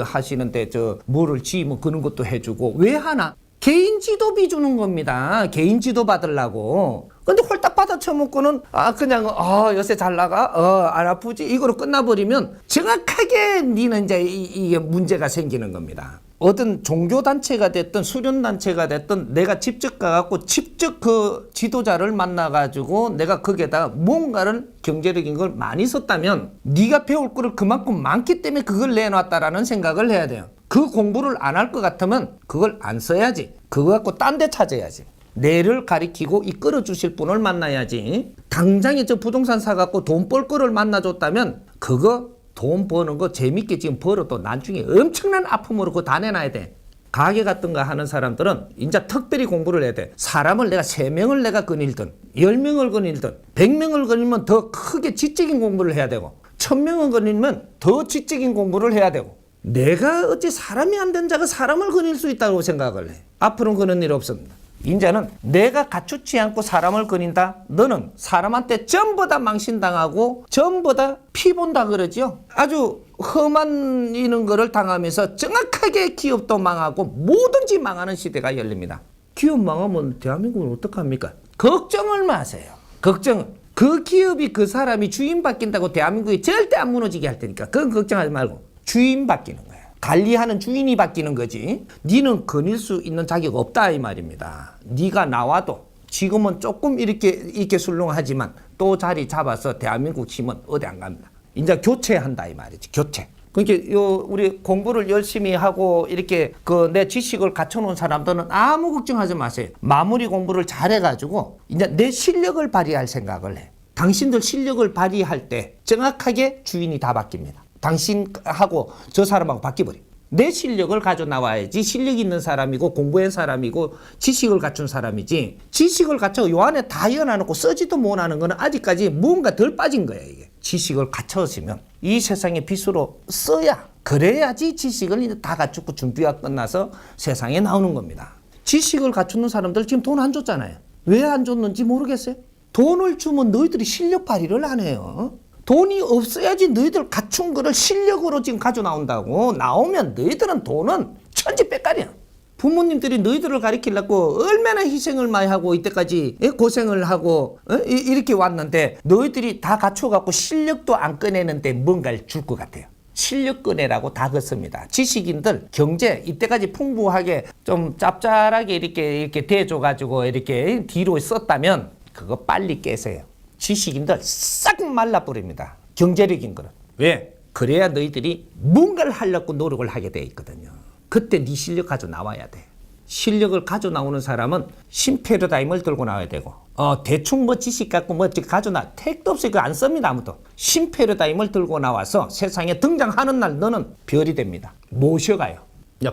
하시는데 저 뭐를 지으면 그런 것도 해주고 왜 하나? 개인 지도비 주는 겁니다. 개인 지도 받으려고. 근데 홀딱 받아 쳐먹고는 그냥 요새 잘 나가? 안 아프지? 이거로 끝나버리면 정확하게 니는 이제 이게 문제가 생기는 겁니다. 어떤 종교단체가 됐든 수련단체가 됐든 내가 직접 가갖고 직접 그 지도자를 만나가지고 내가 거기에다가 뭔가를 경제적인 걸 많이 썼다면 네가 배울 거를 그만큼 많기 때문에 그걸 내놨다라는 생각을 해야 돼요. 그 공부를 안 할 것 같으면 그걸 안 써야지. 그거 갖고 딴 데 찾아야지. 내를 가리키고 이끌어 주실 분을 만나야지. 당장에 저 부동산 사갖고 돈 벌 거를 만나줬다면 그거 돈 버는 거 재밌게 지금 벌어도 나중에 엄청난 아픔으로 그거 다 내놔야 돼. 가게 같은 거 하는 사람들은 이제 특별히 공부를 해야 돼. 사람을 내가 3명을 내가 거닐든 10명을 거닐든 100명을 거닐면 더 크게 지적인 공부를 해야 되고 1000명을 거닐면 더 지적인 공부를 해야 되고 내가 어찌 사람이 안 된 자가 사람을 거닐 수 있다고 생각을 해. 앞으로는 그런 일 없습니다. 이제는 내가 갖추지 않고 사람을 거닌다. 너는 사람한테 전부 다 망신당하고 전부 다 피본다 그러죠. 아주 험한 이런 거를 당하면서 정확하게 기업도 망하고 뭐든지 망하는 시대가 열립니다. 기업 망하면 대한민국은 어떡합니까? 걱정을 마세요. 걱정은. 그 기업이 그 사람이 주인 바뀐다고 대한민국이 절대 안 무너지게 할 테니까 그건 걱정하지 말고 주인 바뀌는 거예요. 관리하는 주인이 바뀌는 거지. 니는 거닐 수 있는 자격 없다 이 말입니다. 네가 나와도 지금은 조금 이렇게 술렁하지만 또 자리 잡아서 대한민국 힘은 어디 안 갑니다. 이제 교체한다 이 말이지. 교체. 그러니까 우리 공부를 열심히 하고 이렇게 내 지식을 갖춰놓은 사람들은 아무 걱정하지 마세요. 마무리 공부를 잘해가지고 이제 내 실력을 발휘할 생각을 해. 당신들 실력을 발휘할 때 정확하게 주인이 다 바뀝니다. 당신하고 저 사람하고 바뀌어버려. 내 실력을 가져 나와야지. 실력 있는 사람이고 공부한 사람이고 지식을 갖춘 사람이지. 지식을 갖춰 요 안에 다 이어놔놓고 쓰지도 못하는 거는 아직까지 뭔가 덜 빠진 거야 이게. 지식을 갖춰으면 이 세상에 빚으로 써야 그래야지 지식을 이제 다 갖추고 준비가 끝나서 세상에 나오는 겁니다. 지식을 갖추는 사람들 지금 돈 안 줬잖아요. 왜 안 줬는지 모르겠어요. 돈을 주면 너희들이 실력 발휘를 안 해요. 돈이 없어야지 너희들 갖춘 거를 실력으로 지금 가져 나온다고. 나오면 너희들은 돈은 천지백갈이야. 부모님들이 너희들을 가르치려고 얼마나 희생을 많이 하고 이때까지 고생을 하고 이렇게 왔는데 너희들이 다 갖춰갖고 실력도 안 꺼내는데 뭔가를 줄 것 같아요. 실력 꺼내라고 다 걷습니다. 지식인들 경제 이때까지 풍부하게 좀 짭짤하게 이렇게 대줘가지고 이렇게 뒤로 썼다면 그거 빨리 깨세요. 지식인들 싹 말라버립니다. 경제력인 거는. 왜? 그래야 너희들이 뭔가를 하려고 노력을 하게 돼 있거든요. 그때 네 실력 가져 나와야 돼. 실력을 가져 나오는 사람은 신패러다임을 들고 나와야 되고 대충 뭐 지식 갖고 뭐 가져 나 택도 없이 그거 안 씁니다. 아무도. 신패러다임을 들고 나와서 세상에 등장하는 날 너는 별이 됩니다. 모셔가요.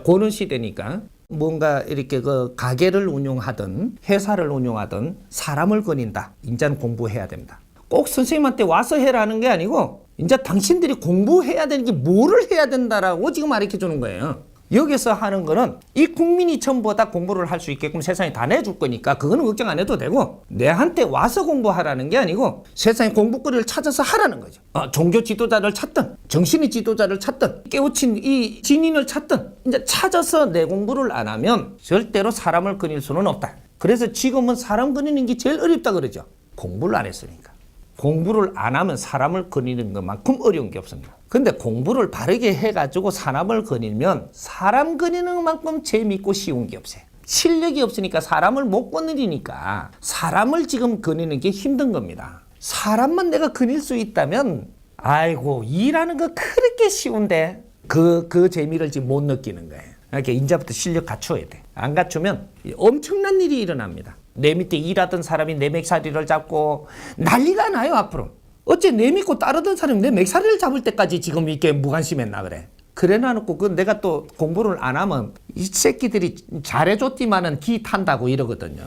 고는 시대니까 뭔가 이렇게 가게를 운영하든 회사를 운영하든 사람을 거닌다. 인자는 공부해야 됩니다. 꼭 선생님한테 와서 해라는 게 아니고 이제 당신들이 공부해야 되는 게 뭐를 해야 된다라고 지금 가르쳐 주는 거예요. 여기서 하는 거는 이 국민이 전부 다 공부를 할 수 있게끔 세상에 다 내줄 거니까 그거는 걱정 안 해도 되고 내한테 와서 공부하라는 게 아니고 세상에 공부거리를 찾아서 하라는 거죠. 종교 지도자를 찾든 정신의 지도자를 찾든 깨우친 이 진인을 찾든 이제 찾아서 내 공부를 안 하면 절대로 사람을 거닐 수는 없다. 그래서 지금은 사람 거니는 게 제일 어렵다 그러죠. 공부를 안 했으니까. 공부를 안 하면 사람을 거니는 것만큼 어려운 게 없습니다. 근데 공부를 바르게 해가지고 사람을 거니면 사람 거니는 것만큼 재밌고 쉬운 게 없어요. 실력이 없으니까 사람을 못 거느리니까 사람을 지금 거니는 게 힘든 겁니다. 사람만 내가 거닐 수 있다면 아이고 일하는 거 그렇게 쉬운데 그 재미를 지금 못 느끼는 거예요. 그러니까 이제부터 실력 갖춰야 돼. 안 갖추면 엄청난 일이 일어납니다. 내 밑에 일하던 사람이 내 맥살이를 잡고 난리가 나요, 앞으로. 어째 내 믿고 따르던 사람이 내 맥살이를 잡을 때까지 지금 이렇게 무관심했나 그래. 그래 놔놓고 그 내가 또 공부를 안 하면 이 새끼들이 잘해줬지만은 기 탄다고 이러거든요.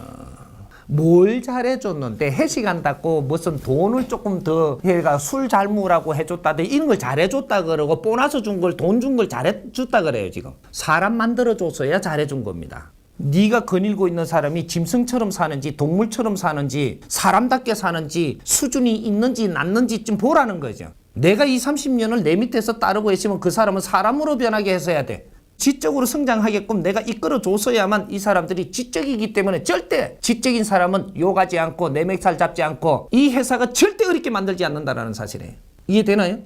뭘 잘해줬는데 회식한다고 무슨 돈을 조금 더 해가 술 잘 먹으라고 해줬다든지 이런 걸 잘해줬다 그러고 보너스 준 걸 돈 준 걸 잘해줬다 그래요. 지금 사람 만들어줬어야 잘해준 겁니다. 네가 거닐고 있는 사람이 짐승처럼 사는지 동물처럼 사는지 사람답게 사는지 수준이 있는지 낮는지 좀 보라는 거죠. 내가 이 30년을 내 밑에서 따르고 있으면 그 사람은 사람으로 변하게 해서야 돼. 지적으로 성장하게끔 내가 이끌어줬어야만 이 사람들이 지적이기 때문에 절대 지적인 사람은 욕하지 않고 내 맥살 잡지 않고 이 회사가 절대 어렵게 만들지 않는다는 사실이에요. 이해되나요?